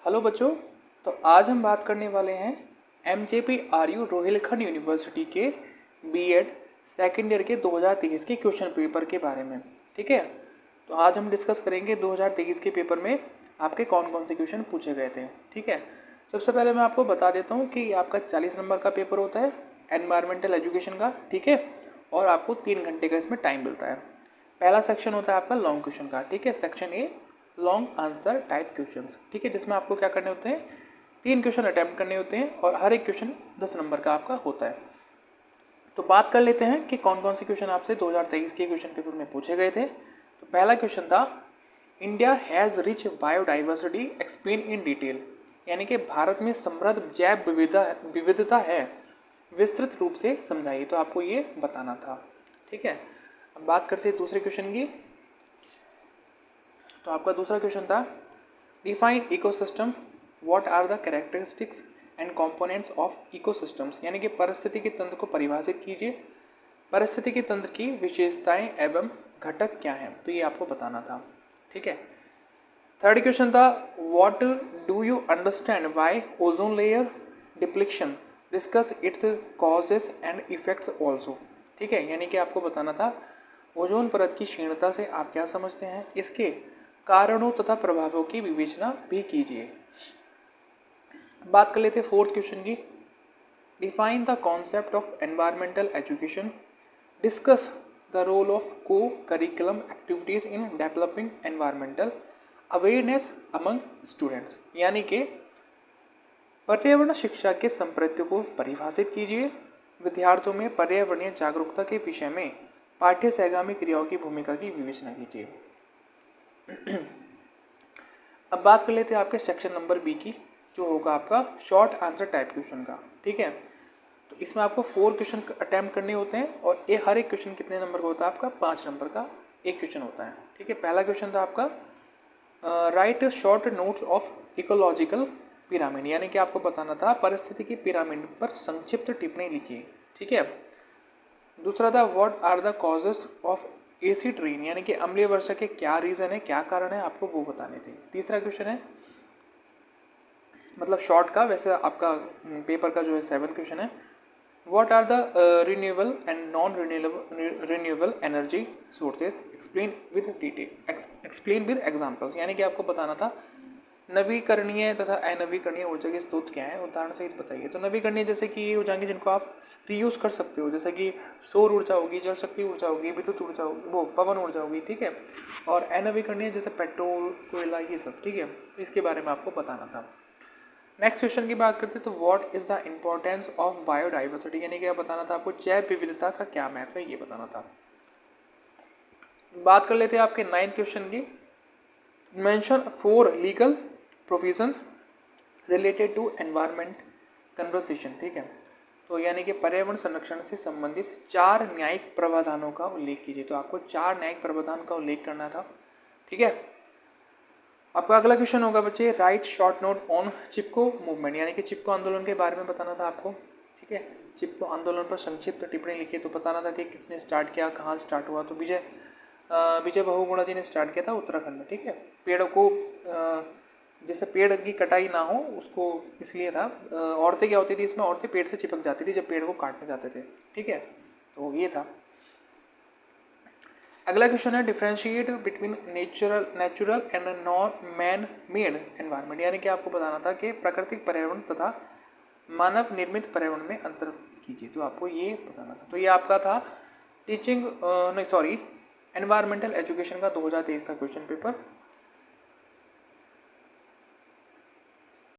Hello बच्चों। तो आज हम बात करने वाले हैं MJPRU रोहिलखंड यूनिवर्सिटी के बीएड सेकेंड ईयर के 2023 के क्वेश्चन पेपर के बारे में। ठीक है, तो आज हम डिस्कस करेंगे 2023 के पेपर में आपके कौन कौन से क्वेश्चन पूछे गए थे। ठीक है, सबसे पहले मैं आपको बता देता हूँ कि आपका 40 नंबर का पेपर होता है एनवायरमेंटल एजुकेशन का। ठीक है, और आपको 3 घंटे का इसमें टाइम मिलता है। पहला सेक्शन होता है आपका लॉन्ग क्वेश्चन का। ठीक है, section a long answer type questions. ठीक है, जिसमें आपको क्या करने होते हैं, 3 क्वेश्चन अटेम्प्ट करने होते हैं और हर एक क्वेश्चन 10 नंबर का आपका होता है। तो बात कर लेते हैं कि कौन कौन से क्वेश्चन आपसे 2023 के क्वेश्चन पेपर में पूछे गए थे। तो पहला क्वेश्चन था India has rich biodiversity explain in detail, यानी कि भारत में समृद्ध जैव विविधता है, विस्तृत रूप से समझाइए। तो आपको ये बताना था। ठीक है, अब बात करते हैं दूसरे क्वेश्चन की। तो आपका दूसरा क्वेश्चन था define ecosystem, what are the characteristics and components of ecosystems, यानी कि पारिस्थितिकी तंत्र को परिभाषित कीजिए। पारिस्थितिकी तंत्र की विशेषताएं एवं घटक क्या हैं, तो ये आपको बताना था। ठीक है, थर्ड क्वेश्चन था what do you understand by ozone layer depletion, discuss it's causes and effects also. ठीक है, यानी कि आपको बताना था ओजोन परत की क्षीणता से आप क्या समझते हैं, इसके कारणों तथा प्रभावों की विवेचना भी कीजिए। बात कर लेते हैं फोर्थ क्वेश्चन की। Define the concept of environmental education, discuss the role of co curriculum activities in developing environmental awareness among students, यानी कि पर्यावरण शिक्षा के संप्रत्यों को परिभाषित कीजिए। विद्यार्थियों में पर्यावरणीय जागरूकता के विषय में पाठ्य सहगामी क्रियाओं की भूमिका की विवेचना कीजिए। अब बात कर लेते हैं आपके सेक्शन नंबर बी की, जो होगा आपका शॉर्ट आंसर टाइप क्वेश्चन का। ठीक है, तो इसमें आपको 4 क्वेश्चन अटैम्प्ट करने होते हैं और हर एक क्वेश्चन कितने नंबर का होता है, आपका 5 नंबर का एक क्वेश्चन होता है। ठीक है, पहला क्वेश्चन था आपका right short notes of ecological pyramid, यानी कि आपको बताना था परिस्थिति की पिरामिड पर संक्षिप्त टिप्पणी लिखिए। ठीक है, दूसरा था what are the causes of acid rain, यानी कि अम्लीय वर्षा के क्या रीजन है, क्या कारण है, आपको वो बताने थे। तीसरा क्वेश्चन है, मतलब शॉर्ट का, वैसे आपका पेपर का जो है 7 क्वेश्चन है, what are the renewable and non renewable energy sources, explain with examples, यानी कि आपको बताना था नवीकरणीय तथा अनवीकरणीय ऊर्जा के स्रोत क्या है, उदाहरण सहित बताइए। तो नवीकरणीय जैसे कि ये हो जाएंगे जिनको आप रीयूज कर सकते हो, जैसे कि सौर ऊर्जा होगी, जल शक्ति ऊर्जा होगी, विद्युत ऊर्जा होगी, वो पवन ऊर्जा होगी। ठीक है, और अनवीकरणीय जैसे पेट्रोल, कोयला, ये सब। ठीक है, तो इसके बारे में आपको बताना था। नेक्स्ट क्वेश्चन की बात करते हैं, तो what is the importance of biodiversity, यानी कि बताना था आपको जैव विविधता का क्या महत्व है, ये बताना था। बात कर लेते हैं आपके 9th क्वेश्चन की। Mention 4 legal provisions related to environment conversation. ठीक है, तो यानी कि पर्यावरण संरक्षण से संबंधित 4 न्यायिक प्रावधानों का उल्लेख कीजिए। तो आपको 4 न्यायिक प्रावधान का उल्लेख करना था। ठीक है, आपका अगला क्वेश्चन होगा बच्चे right short note on Chipko movement, यानी कि चिपको आंदोलन के बारे में बताना था आपको। ठीक है, चिपको आंदोलन पर संक्षिप्त टिप्पणी लिखिए। तो बताना था कि किसने स्टार्ट किया, कहाँ स्टार्ट हुआ। तो विजय बहुगुणा जी ने स्टार्ट किया था उत्तराखंड में। ठीक है, पेड़ को जैसे पेड़ की कटाई ना हो उसको इसलिए था। औरतें क्या होती थी इसमें, औरतें पेड़ से चिपक जाती थी जब पेड़ को काटने जाते थे। ठीक है, तो ये था। अगला क्वेश्चन है differentiate between natural and non man made environment, यानी कि आपको बताना था कि प्राकृतिक पर्यावरण तथा मानव निर्मित पर्यावरण में अंतर कीजिए। तो आपको ये बताना था। तो ये आपका था एनवायरमेंटल एजुकेशन का 2023 का क्वेश्चन पेपर।